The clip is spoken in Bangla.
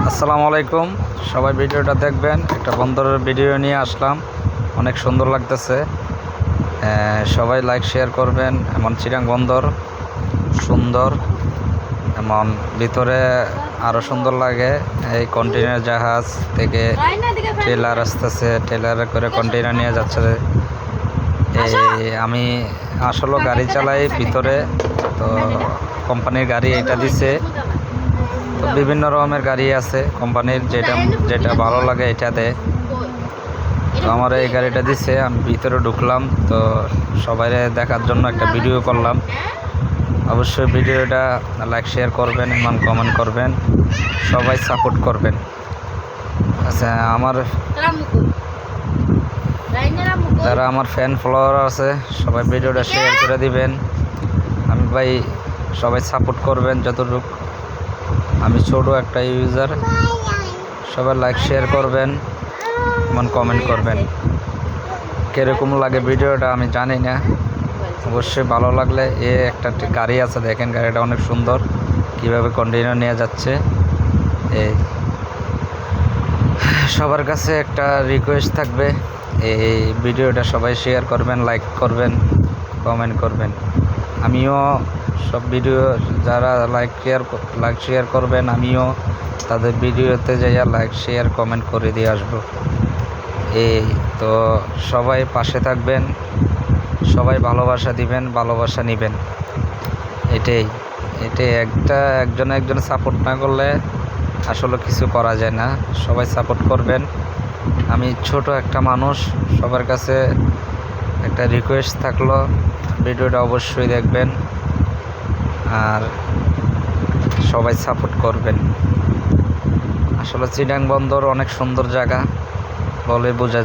আসসালামু আলাইকুম, সবাই ভিডিওটা দেখবেন। একটা বন্দরের ভিডিও নিয়ে আসলাম, অনেক সুন্দর লাগতেছে। সবাই লাইক শেয়ার করবেন। এমন চিটাং বন্দর সুন্দর, এমন ভিতরে আরও সুন্দর লাগে। এই কন্টেনার জাহাজ থেকে ট্রেলার আসতেছে, ট্রেলারে করে কন্টেনার নিয়ে যাচ্ছে। আমি আসলে গাড়ি চালাই ভিতরে, তো কোম্পানির গাড়ি এটা দিছে। তো বিভিন্ন রকমের গাড়ি আছে কোম্পানির, যেটা যেটা ভালো লাগে এটা দেয়। তো আমার এই গাড়িটা দিছে, আমি ভিতরে ঢুকলাম। তো সবাই দেখার জন্য একটা ভিডিও করলাম। অবশ্যই ভিডিওটা লাইক শেয়ার করবেন এবং কমেন্ট করবেন, সবাই সাপোর্ট করবেন। আচ্ছা, আমার যারা আমার ফ্যান ফলোয়ার আছে সবাই ভিডিওটা শেয়ার করে দিবেন। আমি ভাই সবাই সাপোর্ট করবেন যতটুকু। আমি ছোট একটা ইউজার, সবাই লাইক শেয়ার করবেন এবং কমেন্ট করবেন। কীরকম লাগে ভিডিওটা আমি জানি না, অবশ্যই ভালো লাগলে। একটা গাড়ি আছে, দেখেন গাড়িটা অনেক সুন্দর, কিভাবে কন্টেইনার নিয়ে যাচ্ছে। এই সবার কাছে একটা রিকোয়েস্ট থাকবে, এই ভিডিওটা সবাই শেয়ার করবেন, লাইক করবেন, কমেন্ট করবেন। আমিও সব ভিডিও যারা লাইক শেয়ার করবেন, আমিও তাদের ভিডিওতে যাইয়া লাইক শেয়ার কমেন্ট করে দিয়ে আসবো। এই তো সবাই পাশে থাকবেন, সবাই ভালোবাসা দিবেন, ভালোবাসা নেবেন। এটাই একজন সাপোর্ট না করলে আসলে কিছু করা যায় না। সবাই সাপোর্ট করবেন। আমি ছোট একটা মানুষ, সবার কাছে একটা রিকোয়েস্ট থাকলো, ভিডিওটা অবশ্যই দেখবেন আর সবাই সাপোর্ট করবেন। আসলে চিটাং বন্দর অনেক সুন্দর জায়গা, বলে বোঝা